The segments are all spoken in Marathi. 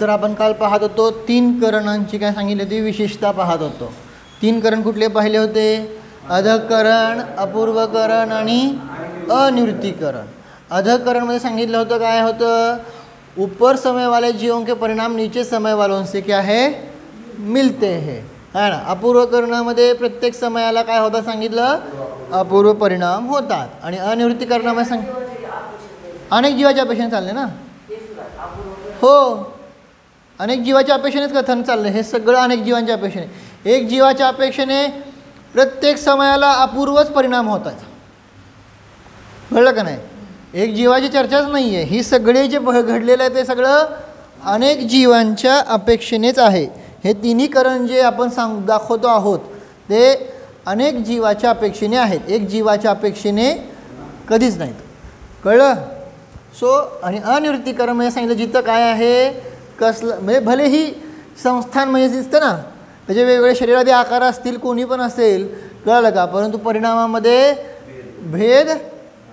तर आपण काल पाहत होतो 3 करणांची काय सांगितली होती विशेषता पाहत होतो. 3 करण कुठले पाहिले होते? अधःकरण, अपूर्वकरण आणि अनिवृत्तीकरण. अधःकरण मध्ये सांगितलं होतं काय होतं? ऊपर समय वाले जीवों के परिणाम नीचे समय वालों से क्या है मिलते हैं, है ना. अपूर्वकरणामध्ये प्रत्येक समयाला काय होतं सांगितलं? अपूर्व परिणाम होतात. आणि अनिवृत्तीकरणामध्ये अनेक जीवाच्या अपेक्षेने चालले ना. हो, अनेक जीवाच्या अपेक्षेनेच कथन चाललं. हे सगळं अनेक जीवांच्या अपेक्षेने. एक जीवाच्या अपेक्षेने प्रत्येक समयाला अपूर्वच परिणाम होतात. कळलं का नाही? एक जीवाची चर्चाच नाही आहे. ही सगळे जे घडलेलं आहे ते सगळं अनेक जीवांच्या अपेक्षेनेच आहे. हे तिन्ही करण जे आपण दाखवतो आहोत ते अनेक जीवाच्या अपेक्षेने आहेत. एक जीवाच्या अपेक्षेने कधीच नाहीत. कळलं? सो आणि अनिवृत्तीकरण म्हणजे सांगितलं जिथं काय आहे कसलं म्हणजे भलेही संस्थान म्हणजे दिसतं ना त्याचे वेगवेगळे शरीराचे आकार असतील कोणी पण असेल. कळलं का? परंतु परिणामामध्ये भेद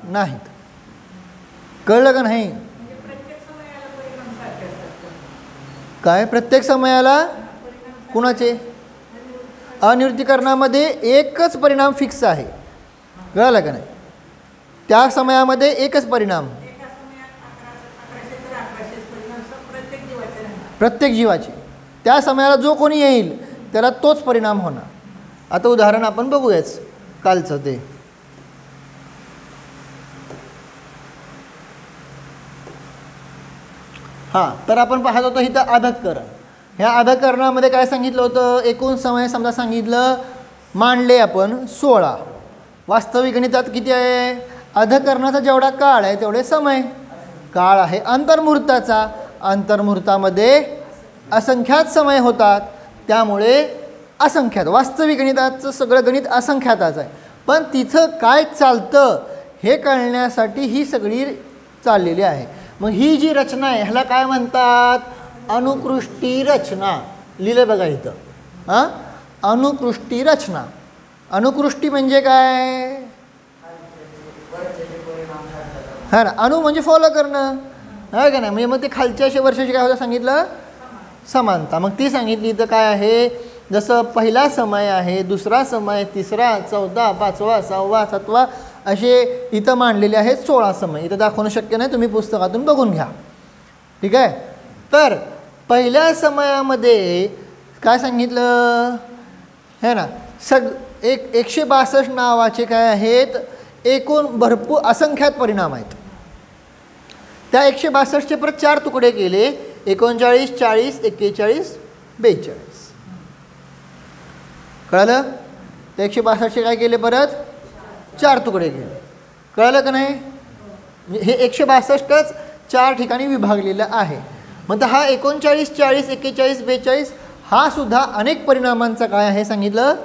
नाहीत. कळलं का नाही? काय प्रत्येक समयाला कुणाचे? अनिवृत्तीकरणामध्ये एकच परिणाम फिक्स आहे. कळलं का नाही? त्या समयामध्ये एकच परिणाम प्रत्येक जीवाचे. त्या समयाला जो कोणी येईल त्याला तोच परिणाम होणार. आता उदाहरण आपण बघूयाच कालचं ते. हां, तर आपण पाहत होतो इथं अधःकरण. ह्या अधःकरणामध्ये काय सांगितलं होतं? एकूण समय समजा सांगितलं मांडले आपण 16. वास्तविक गणितात किती आहे? अधःकरणाचा जेवढा काळ आहे तेवढे समय. काळ आहे अंतर्मुहूर्ताचा. अंतर्मुहूर्तामध्ये असंख्यात समय होतात. त्यामुळे असंख्यात वास्तविक गणिताचं सगळं गणित असंख्याताच आहे. पण तिथं काय चालतं हे कळण्यासाठी ही सगळी चाललेली आहे. मग ही जी रचना आहे ह्याला काय म्हणतात? अनुकृष्टी रचना. लिहिलं बघा इथं. हां, अनुकृष्टी रचना. अनुकृष्टी म्हणजे काय? हा ना, अनु म्हणजे फॉलो करणं, आहे का नाही? म्हणजे मग ते खालच्या वर्षाची काय होतं सांगितलं? समानता. मग ती सांगितली तर काय आहे? जसं पहिला समय आहे, दुसरा समय, तिसरा, चौथा, 5वा, 6वा, 7वा असे इथं मांडलेले आहेत 16 समय. इथं दाखवणं शक्य नाही, तुम्ही पुस्तकातून बघून घ्या. ठीक आहे. तर पहिल्या समयामध्ये काय सांगितलं है ना? 162 नावाचे काय आहेत? एकूण भरपूर असंख्यात परिणाम आहेत. त्या 162चे परत 4 तुकडे केले. 39, 40, 41, 42. कळलं? त्या 162चे काय केले? परत 4 तुकडे केले. कळलं का नाही? हे 162च 4 ठिकाणी विभागलेलं आहे. मग हा 39, 40, 41, 42 हा सुद्धा अनेक परिणामांचा काय आहे सांगितलं?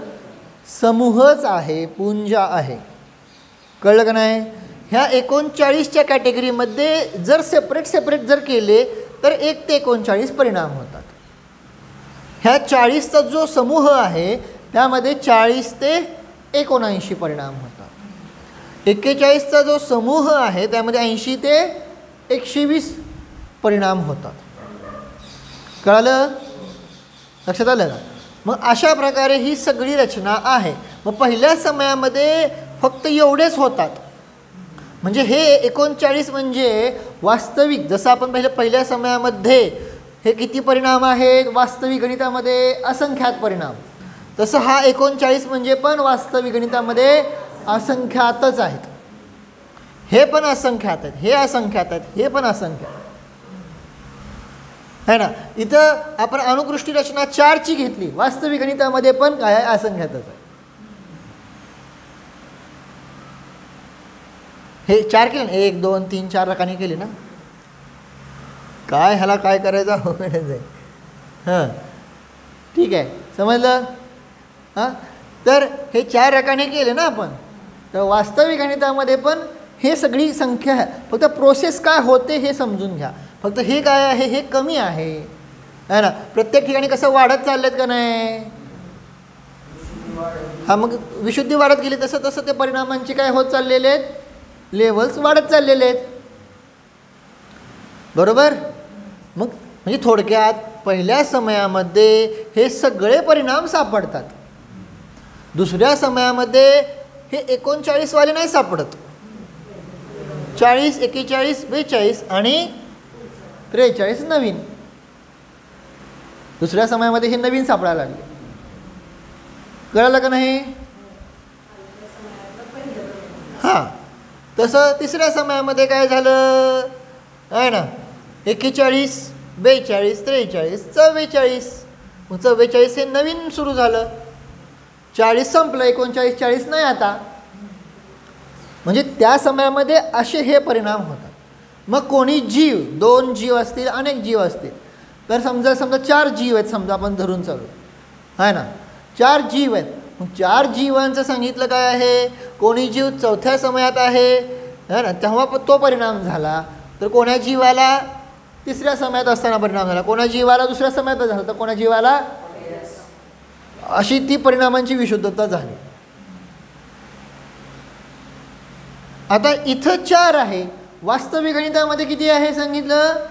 समूहच आहे, पुंज आहे. कळलं का नाही? ह्या 39च्या कॅटेगरीमध्ये जर सेपरेट जर केले तर 1 ते 39 परिणाम होतात. ह्या 40चा जो समूह आहे त्यामध्ये 40 ते 79 परिणाम होतात. 41चा जो समूह आहे त्यामध्ये 80 ते 120 परिणाम होतात. कळलं? लक्षात आलं का? मग अशा प्रकारे ही सगळी रचना आहे. मग पहिल्या समयामध्ये फक्त एवढेच होतात. म्हणजे हे 39 म्हणजे वास्तविक, जसं आपण पहिल्या समयामध्ये हे किती परिणाम आहेत वास्तविक गणितामध्ये? असंख्यात परिणाम. तसं हा 39 म्हणजे पण वास्तविक गणितामध्ये असंख्यातच आहेत. हे पण असंख्यात आहेत, हे असंख्यात आहेत, हे पण असंख्यात है ना. इथं आपण अनुकृष्टी रचना 4ची घेतली, वास्तविक गणितामध्ये पण काय आहे? असंख्यातच आहे. हे 4 केले ना, 1 2 3 4 रकाने केले ना. काय ह्याला काय करायचं आहे? हां, ठीक आहे, समजलं? हां, तर हे 4 रकाने केले ना आपण. तर वास्तविक गणितामध्ये पण हे सगळी संख्या आहे. फक्त प्रोसेस काय होते हे समजून घ्या. फक्त हे काय आहे? हे कमी आहे, है ना. प्रत्येक ठिकाणी कसं वाढत चाललेत का नाही? हा, मग विशुद्धी वाढत गेली तसं तसं ते परिणामांची काय होत चाललेले आहेत? लेवल्स वाढत चाललेले आहेत. बरोबर. मग म्हणजे थोडक्यात पहिल्या समयामध्ये हे सगळे परिणाम सापडतात. दुसऱ्या समयामध्ये हे 39 वाले नाही सापडत. 40, 41, 42 आणि 43 नवीन. दुसऱ्या समयामध्ये हे नवीन सापडायला लागले. कळलं का नाही? हां. तसं तिसऱ्या समयामध्ये काय झालं आहे ना, 41, 42, 43, 44. मग 44 हे नवीन सुरू झालं. 40 संपलं, 39, 40 नाही आता. म्हणजे त्या समयामध्ये असे हे परिणाम होतात. मग कोणी जीव, 2 जीव असतील, अनेक जीव असतील, तर समजा 4 जीव आहेत समजा, आपण धरून चालू आहे ना, 4 जीव आहेत. मग 4 जीवांचं सांगितलं काय आहे, कोणी जीव चौथ्या समयात आहे ना, तेव्हा तो परिणाम झाला. तर कोण्या जीवाला तिसऱ्या समयात असताना परिणाम झाला, कोणा जीवाला दुसऱ्या समयात झाला, तर कोणा जीवाला, अशी ती परिणामांची विशुद्धता झाली. आता इथं 4 आहे, वास्तविक गणितामध्ये किती आहे सांगितलं,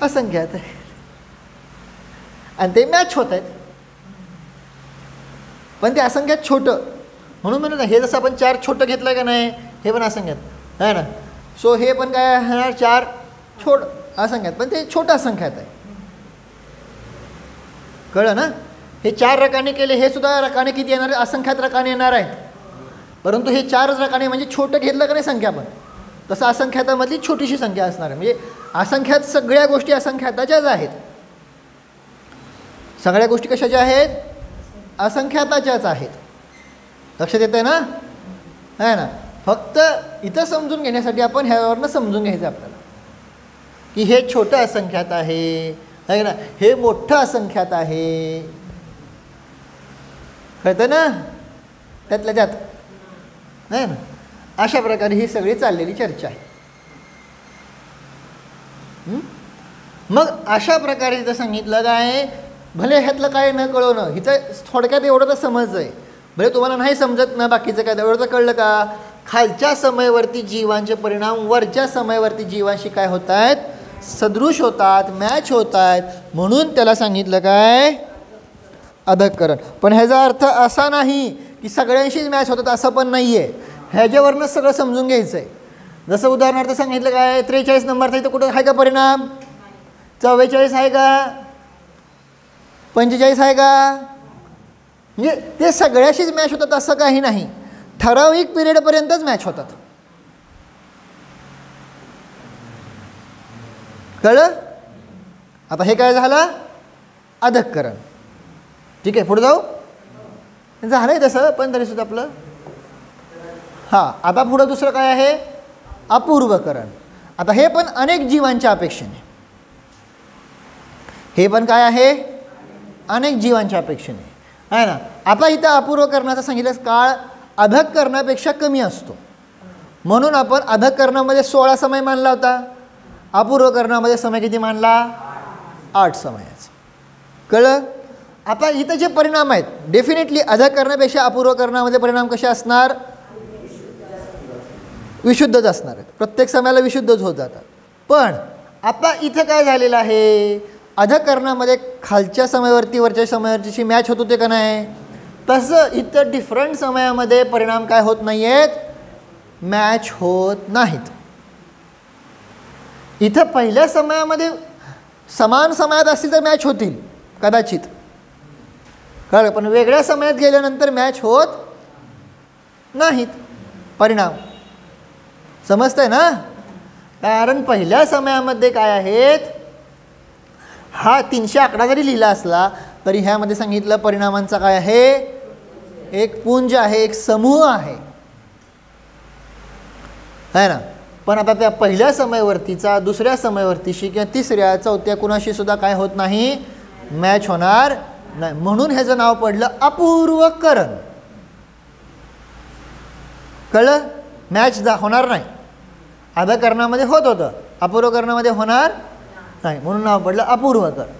असंख्यात आहे. आणि ते मॅच होत आहेत, पण ते असंख्यात छोटं. म्हणून म्हणून हे जसं आपण 4 छोटं घेतलं का नाही, हे पण असंख्यात आहे ना. सो हे पण काय आहे, 4 छोट असंख्यात, पण ते छोटं असंख्यात आहे. कळलं ना. हे 4 रकाने केले, हे सुद्धा रकाने किती येणार आहे, असंख्यात रकाने येणार आहेत. परंतु हे 4 रकाने म्हणजे छोटं घेतलं का नाही संख्या, पण तसं असंख्यातामधली छोटीशी संख्या असणार आहे. म्हणजे असंख्यात सगळ्या गोष्टी असंख्याताच्याच आहेत. सगळ्या गोष्टी कशाच्या आहेत, असंख्याताच्याच आहेत. लक्षात येतं ना, आहे ना. फक्त इथं समजून घेण्यासाठी आपण ह्यावरनं समजून घ्यायचं आपल्याला, की हे छोटं असंख्यात आहे ना, हे मोठं असंख्यात आहे. कळतं ना, त्यातल्या त्यात नाही ना. अशा प्रकारे ही सगळी चाललेली चर्चा आहे. मग अशा प्रकारे इथं सांगितलं काय, भले ह्यातलं काय न कळवणं, हिचं थोडक्यात एवढं तर समज आहे. भले तुम्हाला नाही समजत ना बाकीचं काय, एवढं तर कळलं का, खालच्या समयवर्ती जीवांचे परिणाम वरच्या समयवर्ती जीवांशी काय होत आहेत, सदृश होतात, मॅच होत आहेत. म्हणून त्याला सांगितलं काय, अधःकरण. पण ह्याचा अर्थ असा नाही की सगळ्यांशीच मॅच होतात, असं पण नाही आहे. ह्याच्यावरनं सगळं समजून घ्यायचं आहे. जसं उदाहरणार्थ सांगितलं काय, 43 नंबरचा इथं कुठं आहे का परिणाम, 44 आहे का, 45 आहे का. म्हणजे ते सगळ्याशीच मॅच होतात असं काही नाही, ठराविक पिरियडपर्यंतच मॅच होतात. कळलं. आता हे काय झालं, अधःकरण. ठीक आहे, पुढे जाऊ. झालं आहे तसं, पण तरीसुद्धा आपलं हां. आता पुढं दुसरं काय आहे, अपूर्वकरण. आता हे पण अनेक जीवांच्या अपेक्षेने, हे पण काय आहे, अनेक जीवांच्या अपेक्षेने आहे ना. आता इथं अपूर्वकरणाचा सांगितलं काळ अधःकरणापेक्षा कमी असतो. म्हणून आपण अधःकरणामध्ये 16 समय मानला होता, अपूर्वकरणामध्ये समय किती मानला, 8 समयाचा. कळलं. आता इथं जे परिणाम आहेत, डेफिनेटली अधःकरणापेक्षा अपूर्वकरणामध्ये परिणाम कसे असणार, विशुद्धच असणार आहेत. प्रत्येक समयाला विशुद्धच होत जातात. पण आता इथं काय झालेलं आहे, अधःकरणामध्ये खालच्या समयावरती वरच्या समयावरची मॅच होत होते का नाही, तसं इथं डिफरंट समयामध्ये परिणाम काय होत नाही आहेत, मॅच होत नाहीत. इथं पहिल्या समयामध्ये समान समयात असतील तर मॅच होतील कदाचित, कळलं. पण वेगळ्या समयात गेल्यानंतर मॅच होत नाहीत परिणाम. समजतंय ना. कारण पहिल्या समयामध्ये काय आहेत, हा 300 आकडा जरी लिहिला असला तरी ह्यामध्ये सांगितलं परिणामांचा काय आहे, एक पुंज आहे, एक समूह आहे ना. पण आता त्या पहिल्या समयवर्तीचा दुसऱ्या समयवर्तीशी किंवा तिसऱ्या चौथ्या कुणाशी सुद्धा काय होत नाही, मॅच होणार नाही. म्हणून ह्याचं नाव पडलं अपूर्वकरण. कळलं. मॅच होणार नाही. अधःकरणामध्ये होत होतं, अपूर्वकरणामध्ये होणार नाही, म्हणून नाव पडलं अपूर्वकरण.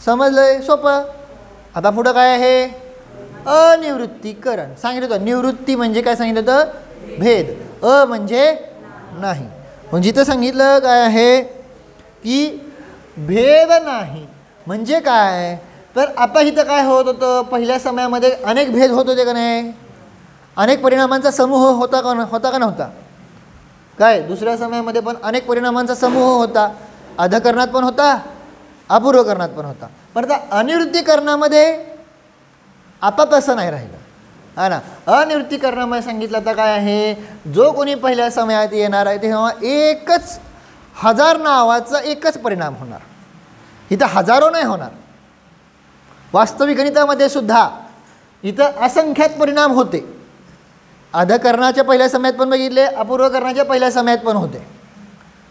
समजलंय, सोपं. आता पुढं काय आहे, अनिवृत्तीकरण. सांगितलं होतं निवृत्ती म्हणजे काय, सांगितलं होतं भेद, म्हणजे नाही. मग जिथं सांगितलं काय आहे, की भेद नाही. म्हणजे काय, तर आता इथं काय होत होतं, पहिल्या समयामध्ये अनेक भेद होत होते का नाही, अनेक परिणामांचा समूह होता का नव्हता. काय दुसऱ्या समयामध्ये पण अनेक परिणामांचा समूह होता, अधकरणात पण होता, अपूर्वकरणात पण होता. पण आता अनिवृत्तीकरणामध्ये आता तसं नाही राहिलं, हा ना. अनिवृत्तीकरणामध्ये सांगितलं तर काय आहे, जो कोणी पहिल्या समयात येणार आहे तेव्हा एकच 1000 नावाचा एकच परिणाम होणार. इथं हजारो नाही होणार. वास्तविक गणितामध्ये सुद्धा इथं असंख्यात परिणाम होते. अधकरणाच्या पहिल्या समयात पण बघितले, अपूर्वकरणाच्या पहिल्या समयात पण होते.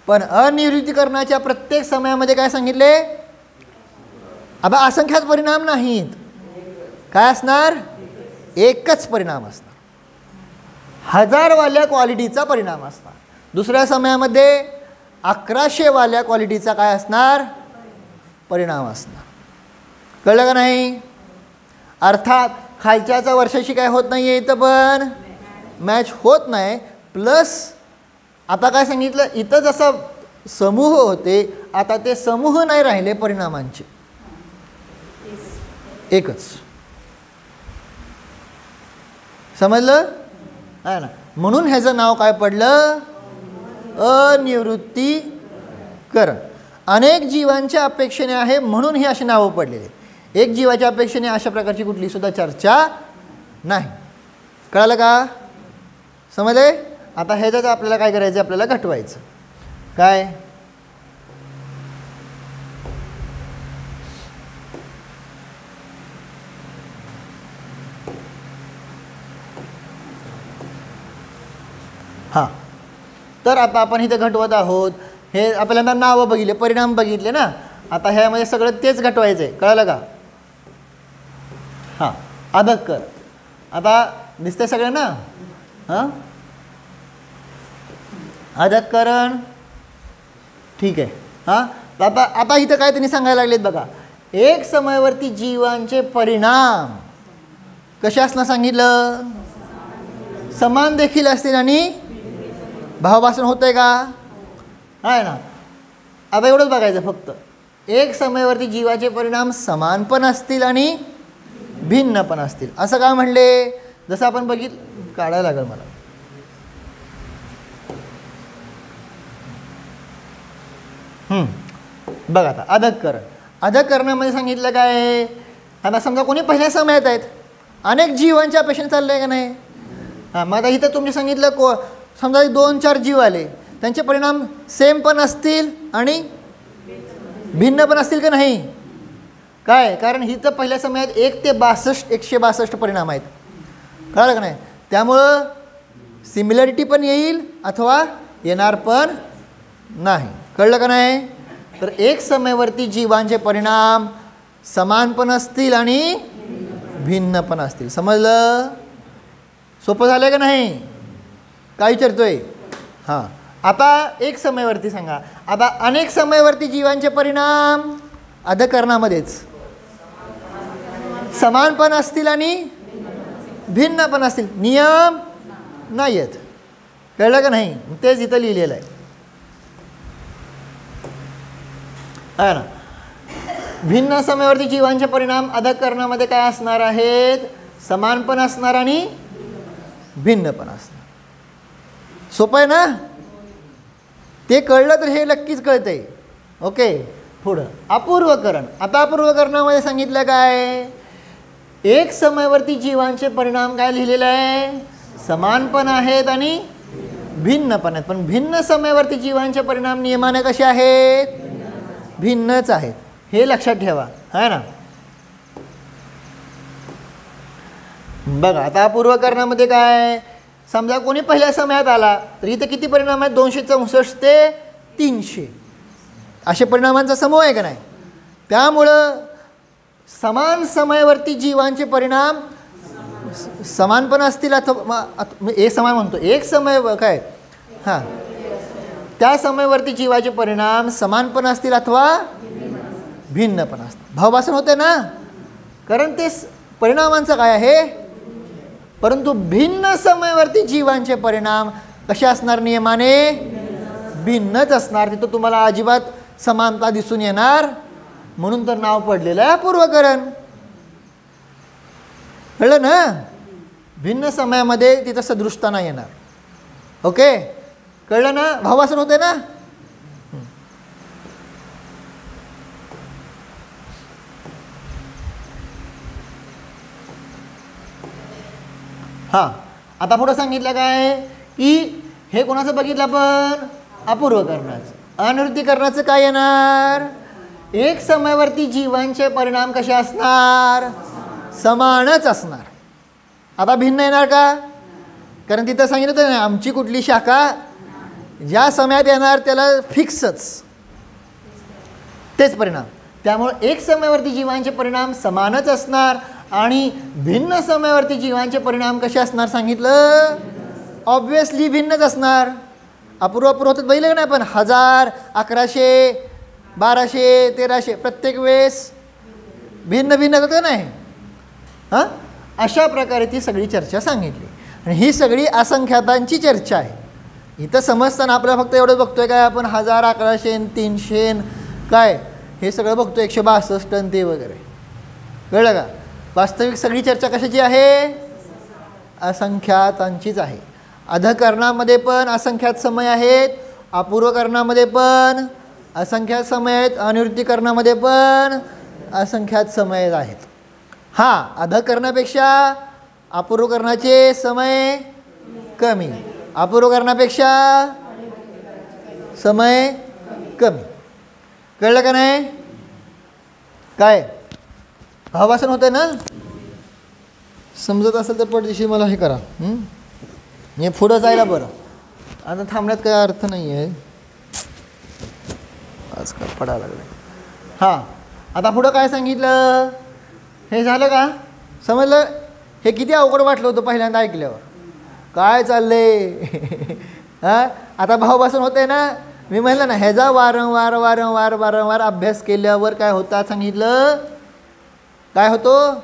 पण अनिवृत्तीकरणाच्या प्रत्येक समयामध्ये काय सांगितले, आता असंख्यात परिणाम नाहीत. काय असणार, एकच परिणाम असणार. 1000 वाल्या क्वालिटीचा परिणाम असणार. दुसऱ्या समयामध्ये 1100 वाल्या क्वालिटीचा काय असणार, परिणाम असणार. कळलं का नाही. अर्थात खालच्याचा वर्षाशी काय होत नाही आहे, इथं पण मॅच होत नाही. प्लस आता काय सांगितलं, इथं जसं समूह होते आता ते समूह नाही राहिले परिणामांचे, एकच. समजलं आहे ना. म्हणून ह्याचं नाव काय पडलं, अनिवृत्तीकरण. अनेक जीवांच्या अपेक्षेने आहे म्हणून ही अशी नावं पडलेली. एक जीवाच्या अपेक्षेने अशा प्रकारची कुठली सुद्धा चर्चा नाही. कळलं का, समजले. आता ह्याच्यात आपल्याला काय करायचं, आपल्याला घटवायचं. काय, हां. तर आता आपण इथे घटवत आहोत. हे आपल्याला नावं बघितले, परिणाम बघितले ना. आता ह्यामध्ये सगळं तेच घटवायचं आहे. कळलं का. हां, अधकर आता दिसतंय सगळ्यांना. हां, अधकरण ठीक आहे. हां, आता आता इथं काय त्यांनी सांगायला लागलेत बघा. एक समयवर्ती जीवांचे परिणाम कसे असणार सांगितलं, समान देखील असतील आणि भावभाषण होतंय का, आहे ना. आता एवढंच बघायचं फक्त. एक समयवर्ती जीवाचे परिणाम समान पण असतील आणि भिन्न पण असतील. असं का म्हणले, जसं आपण काढायला लागेल मला. बघा आता अधकरण. अधकरणामध्ये सांगितलं काय, आता समजा कोणी पहिल्या समयात आहेत, अनेक जीवांच्या अपेक्षेने चाललं आहे का नाही. हां, मग आता इथं तुम्ही सांगितलं समजा 2-4 जीव आले, त्यांचे परिणाम सेम पण असतील आणि भिन्न पण असतील का नाही. काय, कारण इथं पहिल्या समयात 1 ते 162 परिणाम आहेत. कळलं का नाही. त्यामुळं सिमिलरिटी पण येईल अथवा येणार पण नाही. कळलं का नाही. तर एक समयवर्ती जीवांचे परिणाम समान पण असतील आणि भिन्न पण असतील. समजलं, सोपं झालं का नाही. काय विचारतोय. हां, आता एक समयवर्ती सांगा. आता अनेक समयवर्ती जीवांचे परिणाम अधकरणामध्येच समान पण असतील आणि भिन्न पण असतील. नियम नाही आहेत. कळलं का नाही. तेच इथं लिहिलेलं आहे ना. भिन्न समयवर्ती जीवांचे परिणाम अधकरणामध्ये काय असणार आहेत, समान पण असणार आणि भिन्न पण असणार. सोपं आहे ना. ते कळलं तर हे नक्कीच कळतंय. ओके, पुढं अपूर्वकरण. आता अपूर्वकरणामध्ये सांगितलं काय, एक समयवर्ती जीवांचे परिणाम काय लिहिलेलं आहे, समान पण आहेत आणि भिन्न पण आहेत. पण भिन्न समयवर्ती जीवांचे परिणाम नियमाने कसे आहेत, भिन्नच आहेत. हे लक्षात ठेवा, आहे ना. बघा आता अपूर्वकरणामध्ये काय, समजा कोणी पहिल्या समयात आला तर इथं किती परिणाम आहेत, 264 ते 300 असे परिणामांचा समूह आहे का नाही. त्यामुळं समान समयवर्ती जीवांचे परिणाम समान पण असतील अथवा एक समान म्हणतो, एक समय काय हां, त्या समयवर्ती जीवाचे परिणाम समान पण असतील अथवा भिन्न पण असतील. भावभाषण होते ना, कारण ते परिणामांचं काय आहे. परंतु भिन्न समयवर्ती जीवांचे परिणाम कसे असणार, नियमाने भिन्नच असणार. तिथं तुम्हाला अजिबात समानता दिसून येणार, म्हणून तर नाव पडलेलं आहे अपूर्वकरण. कळलं ना? भिन्न समयामध्ये तिथं सदृशता नाही येणार. ओके, कळलं ना? भावासन होते ना? हां, आता पुढं सांगितलं काय की हे कोणाचं बघितलं आपण? अपूर्वकरणाचं. अनिवृत्तीकरणाचं काय येणार? एक समयावरती जीवांचे परिणाम कसे असणार? समानच असणार. आता भिन्न येणार का? कारण तिथं सांगितलं होतं ना, आमची कुठली शाखा ज्या समयात येणार त्याला फिक्सच तेच परिणाम. त्यामुळे एक समयावरती जीवांचे परिणाम समानच असणार आणि भिन्न समयावरती जीवांचे परिणाम कसे असणार सांगितलं? ऑब्वियसली भिन्नच असणार. अपूर्व होतात बघितलं का नाही आपण? 1000, 1100, 1200, 1300 प्रत्येक वेळेस भिन्न भिन्न होतं नाही. हां, अशा प्रकारे ती सगळी चर्चा सांगितली. आणि ही सगळी असंख्यातांची चर्चा आहे. इथं समजताना आपल्याला फक्त एवढं बघतोय काय आपण? 1000, 1100, 300 काय हे सगळं बघतो, 162 ते वगैरे. कळलं का? वास्तविक सगळी चर्चा कशाची आहे? असंख्यातांचीच आहे. अधकरणामध्ये पण असंख्यात समय आहेत, अपूर्वकरणामध्ये पण असंख्यात समय आहेत, अनिवृत्तीकरणामध्ये पण असंख्यात समय आहेत. हां, अधकरणापेक्षा अपूर्वकरणाचे समय कमी, अपूर्वकरणापेक्षा समय कमी. कळलं का नाही? काय भावासन होतं ना? समजत असेल तर पडदिशी मला हे करा. हे पुढं जायला बरं. आता थांबण्यात काही अर्थ नाही आहे. आज काय पडायला लागलं. हां, आता पुढं काय सांगितलं? हे झालं का? समजलं? हे किती अवघड वाटलं होतं पहिल्यांदा ऐकल्यावर. काय चाललंय? हां, आता भावभाषण होतंय ना? मी म्हणलं ना, ह्याचा वारंवार वारंवार वारंवार अभ्यास केल्यावर काय होता सांगितलं? काय होतं?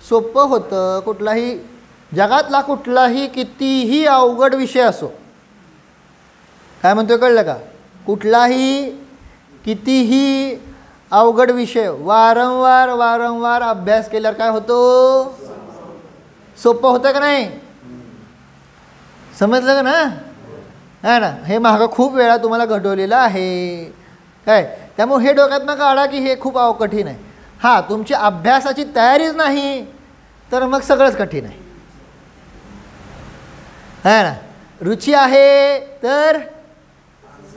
सोपं होतं. कुठलाही जगातला कुठलाही कितीही अवघड विषय असो, काय म्हणतोय कळलं का? कुठलाही कितीही अवघड विषय वारंवार वारंवार अभ्यास केल्यावर काय होतो? सोपं होतं का नाही? समजलं का ना? आहे ना? हे मागं खूप वेळा तुम्हाला घडवलेलं आहे काय. त्यामुळे हे डोक्यातनं काढा की हे खूप कठीण आहे. हां, तुमची अभ्यासाची तयारीच नाही तर मग सगळंच कठीण आहे. है ना? रुची आहे तर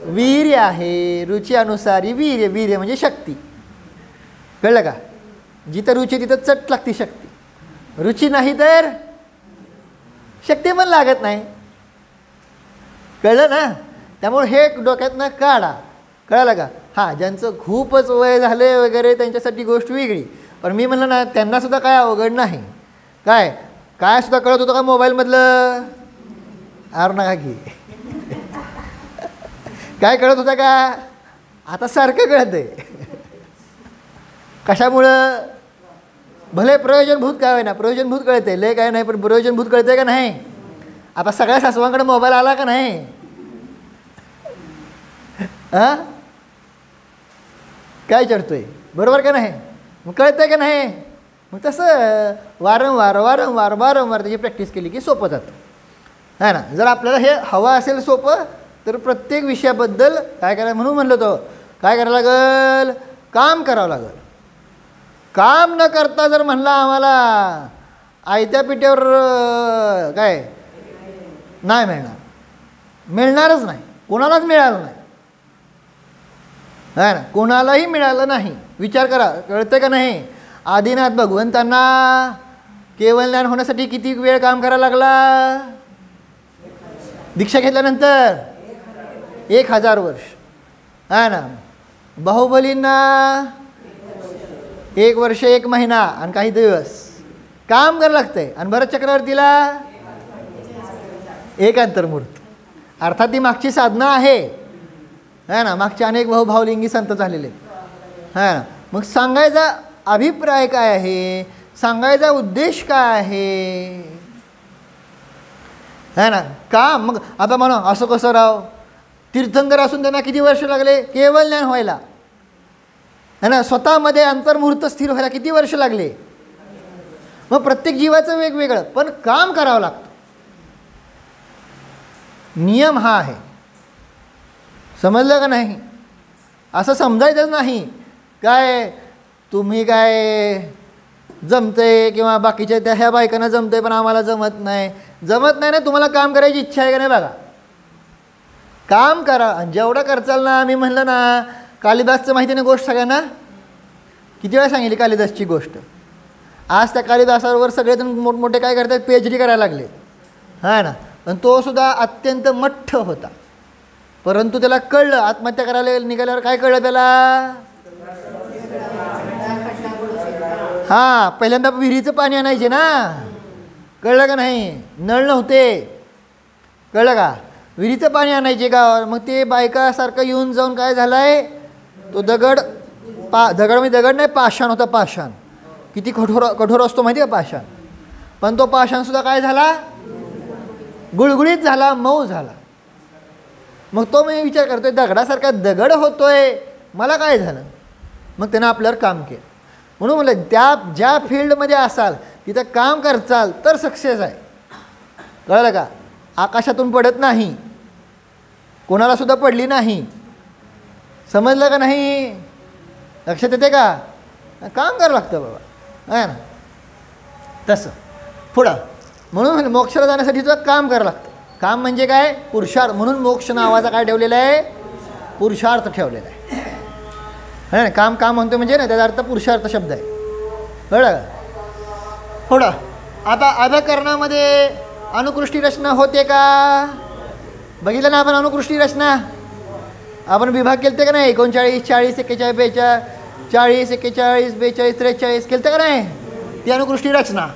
वीर्य आहे. रुची अनुसारी वीर्य. वीर्य म्हणजे शक्ती. कळलं का? जिथं रुची तिथं चट लागती शक्ती. रुची नाही तर शक्ती पण लागत नाही. कळलं ना? त्यामुळे हे डोक्यातनं काढा. कळलं का? हां, ज्यांचं खूपच वय झाले वगैरे त्यांच्यासाठी गोष्ट वेगळी. पण मी म्हणलं ना, त्यांनासुद्धा काय अवघड नाही. काय काय सुद्धा कळत होतं का मोबाईलमधलं? आर नका की. काय कळत होतं का? आता सारखं कळत आहे. कशामुळं? भले प्रयोजनभूत काय होय ना, प्रयोजनभूत कळते. लय काय नाही, पण प्रयोजनभूत कळते का नाही? आता सगळ्या सासवांकडे मोबाईल आला का नाही? हां, काय चढतोय? बरोबर का नाही? मग कळतंय का नाही? मग तसं वारंवार वारंवार वारंवार त्याची प्रॅक्टिस केली की सोपं जातं. है ना? जर आपल्याला हे हवं असेल सोपं, तर प्रत्येक विषयाबद्दल काय करायला, म्हणून म्हणलं होतं काय करायला लागेल? काम करावं लागेल. काम न करता जर म्हणला आम्हाला आयत्या पिठेवर काय नाही मिळणार, मिळणारच नाही. कोणालाच मिळालं नाही. है ना? कोणालाही मिळालं नाही. विचार करा, कळतं का नाही? आदिनाथ भगवंतांना केवळ ज्ञान होण्यासाठी किती वेळ काम करायला लागला? दीक्षा घेतल्यानंतर 1000 वर्ष. है ना? बाहुबलींना 1 वर्ष 1 महिना आणि काही दिवस काम करायला लागतंय. आणि भरत चक्रवर्तीला 1 अंतर्मूर्त. अर्थात ती मागची साधना आहे. है ना? मागचे अनेक भावलिंगी संत झालेले. है ना? मग सांगायचा अभिप्राय काय आहे? सांगायचा उद्देश काय आहे? है ना? का मग आता म्हणा असं कसं राव? तीर्थंकर असून त्यांना किती वर्ष लागले केवळ ज्ञान व्हायला? है ना. स्वतःमध्ये अंतर्मुहूर्त स्थिर व्हायला किती वर्ष लागले. मग प्रत्येक जीवाचं वेगवेगळं, पण काम करावं लागतं. नियम हा आहे. समजलं का नाही. असं समजायचंच नाही काय तुम्ही काय जमतंय किंवा बाकीच्या त्या ह्या बायकांना जमतंय पण आम्हाला जमत नाही. जमत नाही ना, तुम्हाला काम करायची इच्छा आहे का नाही बघा. काम करा. जेवढं करचाल ना, मी म्हणलं ना कालिदासचं माहिती नाही गोष्ट सगळ्यांना, किती वेळा सांगितली कालिदासची गोष्ट. आज त्या कालिदासावर सगळेजण मोठमोठे काय करतात, PhD करायला लागले, हां ना. पण तो सुद्धा अत्यंत मठ्ठ होता. परंतु त्याला कळलं, आत्महत्या करायला निघाल्यावर काय कळलं त्याला. हां, पहिल्यांदा विहिरीचं पाणी आणायचे ना, कळलं का नाही. नळ नव्हते, कळलं का. विहिरीचं पाणी आणायचे गावावर. मग ते बायकासारखं येऊन जाऊन काय झालं आहे, तो दगड दगड म्हणजे दगड नाही, पाषाण होता. पाषाण किती कठोर असतो माहिती आहे का पाषाण. पण तो पाषाणसुद्धा काय झाला, गुळगुळीत झाला, मऊ झाला. मग तो मी विचार करतोय, दगडासारखा दगड होतोय, मला काय झालं. मग त्यानं आपल्यावर काम केलं. म्हणून म्हणलं त्या ज्या फील्डमध्ये असाल तिथं काम करचाल तर सक्सेस आहे. कळलं का. आकाशातून पडत नाही, कोणालासुद्धा पडली नाही. समजलं का नाही. लक्षात येते का. काम करावं लागतं बाबा, आहे ना. तसं पुढं म्हणून मोक्षाला जाण्यासाठीचं काम करावं लागतं. काम म्हणजे काय, पुरुषार्थ. म्हणून मोक्ष नावाचा काय ठेवलेला आहे, पुरुषार्थ ठेवलेला आहे. है ना. काम काम म्हणतो म्हणजे ना त्याचा अर्थ पुरुषार्थ शब्द आहे. कळलं. पुढं आता अधकरणामध्ये अनुकृष्टी रचना होते का. बघितलं ना आपण अनुकृष्टी रचना. आपण विभाग केलते का नाही. 39, 40, 41, 42, 40, 41, 42, 43 केलते का नाही. ती अनुकृष्टी रचना.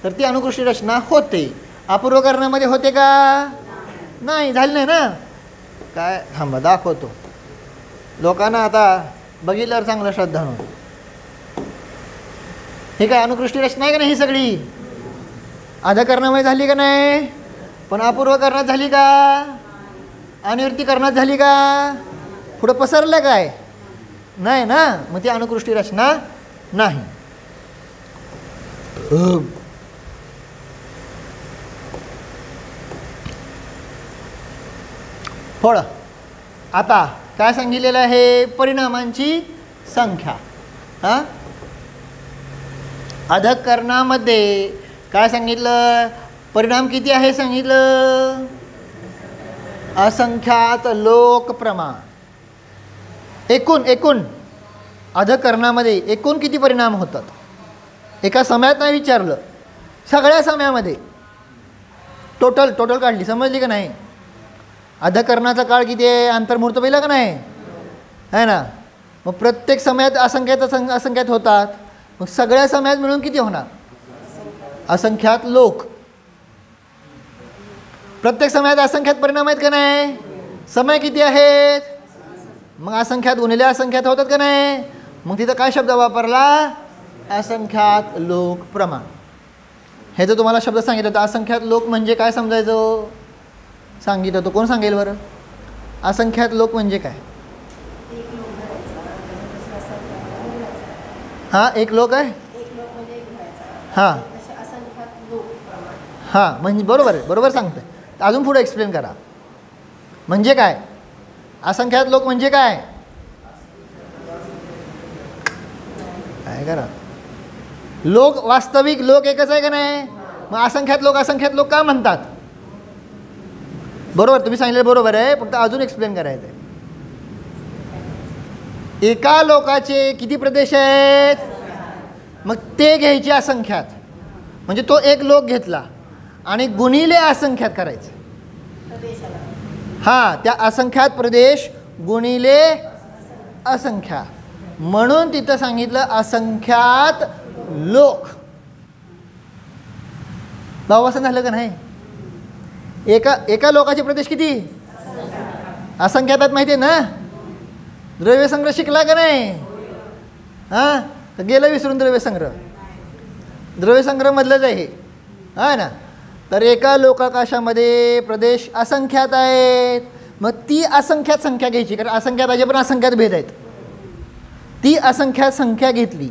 तर ती अनुकृष्टी रचना होते. अपूर्वकरणामध्ये होते का नाही. झाली नाही ना. काय थांबा दाखवतो लोकांना. आता बघितल्यावर चांगलं श्रद्धा नव्हती. हे काय अनुकृष्टी रचना आहे का नाही ही सगळी. अधकरणामध्ये झाली का नाही. पण अपूर्वकरणात झाली का, अनिवृत्तीकरणात झाली का, पुढं पसरलं काय नाही ना. मग ती अनुकृष्टी रचना नाही. फळ आता काय सांगितलेलं आहे, परिणामांची संख्या. हां, अधकरणामध्ये काय सांगितलं, परिणाम किती आहे सांगितलं, असंख्यात लोक प्रमाण. एकूण अधकरणामध्ये एकूण किती परिणाम होतात. एका समयात नाही विचारलं, सगळ्या समयामध्ये टोटल काढली. समजली का नाही. अधकरणाचा काळ किती आहे, अंतर्मुहूर्त पहिला का नाही आहे ना. मग प्रत्येक समयात असंख्यात होतात. मग सगळ्या समयात मिळून किती होणार, असंख्यात लोक. प्रत्येक समयात असंख्यात परिणाम आहेत का नाही. समय किती आहेत, मग असंख्यात गुणिले असंख्यात होतात का नाही. मग तिथं काय शब्द वापरला, असंख्यात लोक प्रमाण. हे जर तुम्हाला शब्द सांगितलं तर असंख्यात लोक म्हणजे काय समजायचं सांगितलं तर कोण सांगेल बरं. असंख्यात लोक म्हणजे काय. हां, एक लोक आहे. हां हां, म्हणजे बरोबर आहे, बरोबर सांगतं. अजून पुढे एक्सप्लेन करा. म्हणजे काय असंख्यात लोक म्हणजे काय करा. लोक वास्तविक लोक एकच आहे का नाही. मग असंख्यात लोक का म्हणतात. बरोबर, तुम्ही सांगितलं बरोबर आहे, फक्त अजून एक्सप्लेन करायचं आहे. एका लोकाचे किती प्रदेश आहेत, मग ते घ्यायचे असंख्यात. म्हणजे तो एक लोक घेतला आणि गुणिले असंख्यात करायचं. हां, त्या असंख्यात प्रदेश गुणिले असंख्यात. म्हणून तिथं सांगितलं असंख्यात लोक. भावासन झालं का नाही. एका लोकाचे प्रदेश किती असंख्यात आहेत माहिती आहे ना. द्रव्यसंग्रह शिकला का नाही. हां, तर गेलं विसरून द्रव्यसंग्रहमधलंच आहे हे. हां ना. तर एका लोकाकाशामध्ये प्रदेश असंख्यात आहेत. मग ती असंख्यात संख्या घ्यायची, कारण असंख्यात आहे पण असंख्यात भेद आहेत. ती असंख्यात संख्या घेतली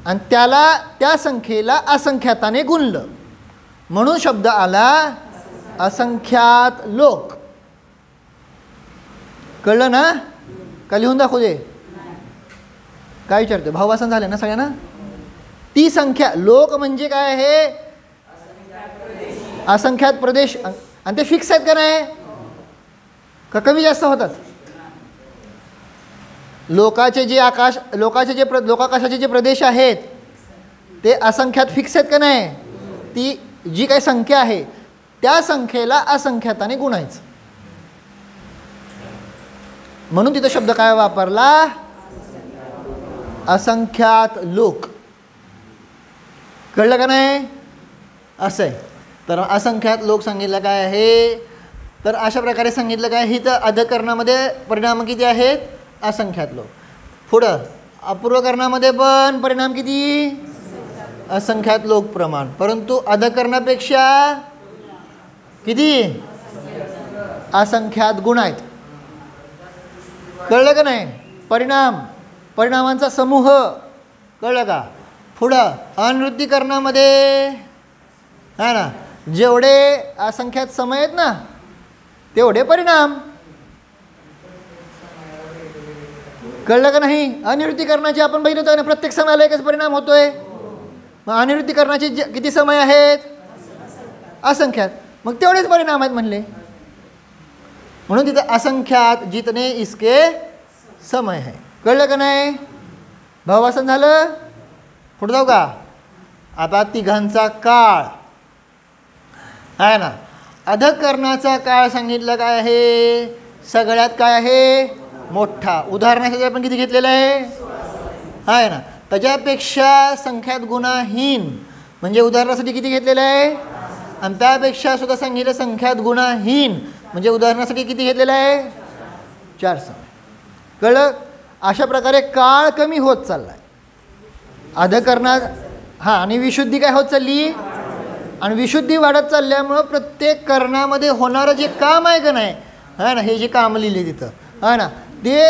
आणि त्या संख्येला असंख्याताने गुणलं, म्हणून शब्द आला असंख्यात लोक. कळलं ना? का लिहून दाखवू दे? काय विचारते? भाववासन झाले ना सगळ्यांना? ती संख्या, लोक म्हणजे काय आहे? असंख्यात प्रदेश. आणि ते फिक्स आहेत का नाही? का कमी जास्त होतात? लोकाचे जे लोकाकाशाचे जे प्रदेश आहेत ते असंख्यात फिक्स आहेत का नाही? ती जी काही संख्या आहे त्या संख्येला असंख्याताने गुणायचं, म्हणून तिथं शब्द काय वापरला? असंख्यात लोक. कळलं का नाही? असं आहे. तर असंख्यात लोक सांगितलं काय आहे? तर अशा प्रकारे सांगितलं काय? ही तर अधकरणामध्ये परिणाम किती आहेत? असंख्यात लोक. पुढं अपूर्वकरणामध्ये पण परिणाम किती? असंख्यात लोक प्रमाण. परंतु अधकरणापेक्षा किती? असंख्यात गुण आहेत. कळलं का नाही? परिणामांचा समूह. कळलं का? पुढं अनवृत्तीकरणामध्ये है ना, जेवढे असंख्यात समय आहेत ना तेवढे परिणाम. कळलं का नाही? अनिवृत्तीकरणाचे आपण बघितलं होतं ना, प्रत्येक समयाला एकच परिणाम होतोय. मग अनिवृत्तीकरणाचे किती समय आहेत? असंख्यात. मग तेवढेच परिणाम आहेत म्हणले, म्हणून तिथं असंख्यात जितने इसके समय है. कळलं का नाही? भाववासन झालं? पुढे जाऊ का? आता तिघांचा काळ आहे ना. अधकरणाचा काळ सांगितलं काय आहे? सगळ्यात काय आहे? मोठा. उदाहरणासाठी आपण किती घेतलेलं आहे ना. त्याच्यापेक्षा संख्यात गुणाहीन म्हणजे उदाहरणासाठी किती घेतलेलं आहे? आणि त्यापेक्षा सुद्धा सांगितलं संख्यात गुणाहीन म्हणजे उदाहरणासाठी किती घेतलेलं आहे? 4 समय. कळलं? अशा प्रकारे काळ कमी होत चालला आहे अधकरणात. हां, आणि विशुद्धी काय होत चालली? आणि विशुद्धी वाढत चालल्यामुळं प्रत्येक कर्णामध्ये होणारं जे काम आहे का नाही है ना, हे जे काम लिहिले तिथं है ना, ते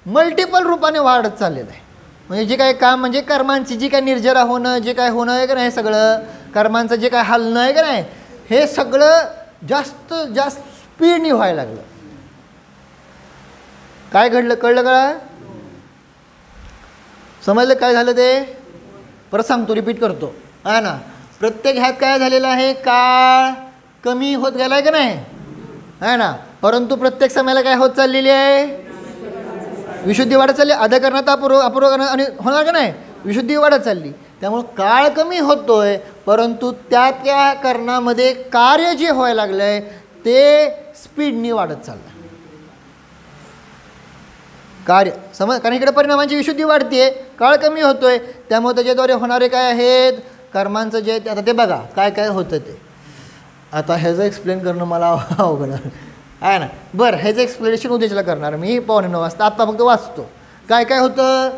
मल्टिपल रूपाने वाढत चाललेलं आहे. म्हणजे जे काही काम म्हणजे कर्मांची जी काय निर्जरा होणं, जे काय होणं आहे का नाही, सगळं कर्मांचं जे काय हलणं आहे का नाही, हे सगळं जास्त जास्त स्पीडने व्हायला लागलं. काय घडलं? कळलं का? समजलं काय झालं ते? परत सांगतो, रिपीट करतो है ना. प्रत्येक ह्यात काय झालेलं आहे? काळ कमी होत गेला आहे का नाही है ना, परंतु प्रत्येक समयाला काय होत चाललेली आहे? विशुद्धी वाढत चालली. अधकरणात अपूर्वकरणात आणि होणार का नाही, विशुद्धी वाढत चालली. त्यामुळं काळ कमी होतोय, परंतु त्या कर्णामध्ये कार्य जे व्हायला लागलं आहे ते स्पीडनी वाढत चाललं कार्य. कारण इकडे परिणामांची विशुद्धी वाढते, काळ कमी होतोय, त्यामुळे त्याच्याद्वारे होणारे काय आहेत? कर्मांचं जे आता ते बघा काय काय होतं ते. आता ह्याचं एक्सप्लेन करणं मला अवघड आहे ना. बरं, ह्याचं एक्सप्लेनेशन उद्याच्याला करणार मी 8:45 वाजता. आत्ता फक्त वाचतो काय काय होतं.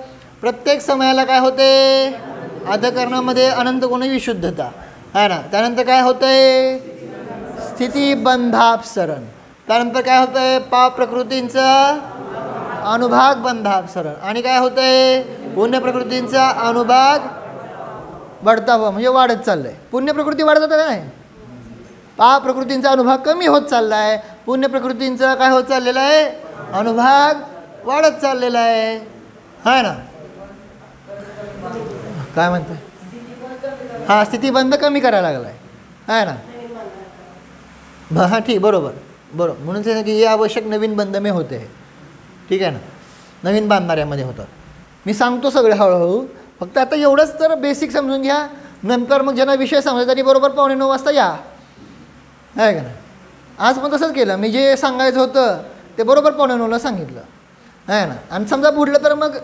प्रत्येक समयाला काय होते? अधकरणामध्ये अनंत गुण विशुद्धता आहे ना. त्यानंतर काय होतंय? स्थितिबंधापसरण. त्यानंतर काय होतंय? पाप प्रकृतींचं अनुभाग बंधापसरण. आणि काय होतंय? पुण्य प्रकृतींचा अनुभाग वाढता हुआ म्हणजे वाढत चाललंय. पुण्य प्रकृती वाढत जात नाही, पाप प्रकृतींचा अनुभाग कमी होत चालला आहे, पुण्य प्रकृतींचा काय होत चाललेला आहे? अनुभाग वाढत चाललेला आहे है ना. काय म्हणताय? हां, स्थितिबंध कमी करायला लागला आहे ना. हां ठीक, बरोबर बरोबर. म्हणून ते की हे आवश्यक नवीन बंध मे होते. ठीक आहे ना, नवीन बांधणाऱ्यामध्ये होतं. मी सांगतो सगळे हळूहळू, फक्त आता एवढंच तर बेसिक समजून घ्या. नंतर मग ज्यांना विषय समजायचा त्यांनी बरोबर 8:45 वाजता या आहे का ना. आज पण तसंच केलं, मी जे सांगायचं होतं ते बरोबर 8:45ला सांगितलं आहे ना. आणि समजा बुडलं तर मग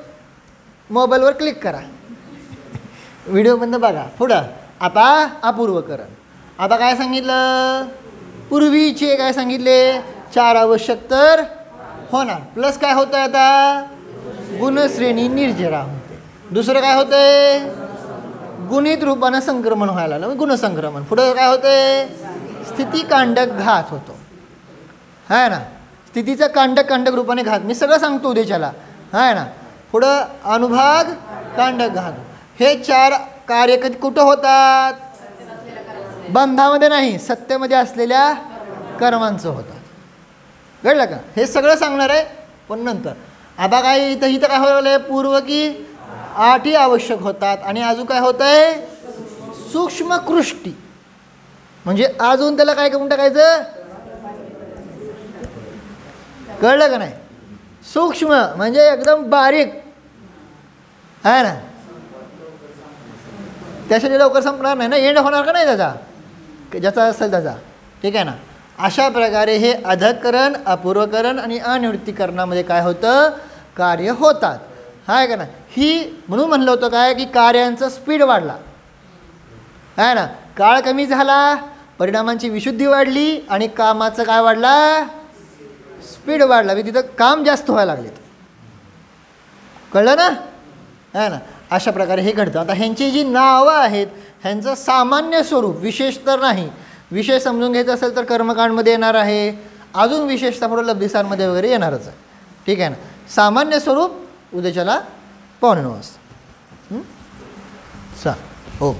मोबाईलवर क्लिक करा, व्हिडिओमधनं बघा. पुढं आता अपूर्वकरण. आता काय सांगितलं? पूर्वीचे काय सांगितले? 4 आवश्यक तर होणार, प्लस काय होतं आता? गुणश्रेणी निर्जरा होते. दुसरं काय होतंय? गुणित रूपानं संक्रमण व्हायला लागलं, गुणसंक्रमण. पुढं काय होतंय? स्थितिकांडक घात होतो है ना. स्थितीचा कांडक रूपाने घात. मी सगळं सांगतो उद्याच्याला है ना. पुढं अनुभाग कांडक धातू. हे 4 कार्य कुठं होतात? बंधामध्ये नाही, सत्तेमध्ये असलेल्या कर्मांचं होतात. कळलं का? हे सगळं सांगणार आहे पण नंतर. आता काय इथं काय होईल? पूर्व की अटी आवश्यक होतात आणि अजून काय होत आहे? सूक्ष्म कृष्टी. म्हणजे अजून त्याला काय करून टाकायचं? कळलं का नाही? सूक्ष्म म्हणजे एकदम बारीक आहे ना, त्यासाठी लवकर संपणार नाही ना, एंड होणार का नाही त्याचा, ज्याचा असेल त्याचा. ठीक आहे ना. अशा प्रकारे हे अधःकरण, अपूर्वकरण आणि अनिवृत्तीकरणामध्ये काय होतं? कार्य होतात. आहे का ना. ही म्हणून म्हणलं होतं काय की कार्यांचा स्पीड वाढला आहे ना, काळ कमी झाला, परिणामांची विशुद्धी वाढली आणि कामाचं काय वाढला? स्पीड वाढला. मी तिथं काम जास्त व्हायला लागले. कळलं ना? आहे ना. अशा प्रकारे हे घडतं. आता ह्यांची जी नावं आहेत ह्यांचं सामान्य स्वरूप, विशेष तर नाही. विशेष समजून घ्यायचं असेल तर कर्मकांडमध्ये येणार आहे, अजून विशेषतः पुढं लब्धिसारमध्ये वगैरे येणारच आहे. ठीक आहे ना. सामान्य स्वरूप उद्याच्याला 9:15 वाजता. हो.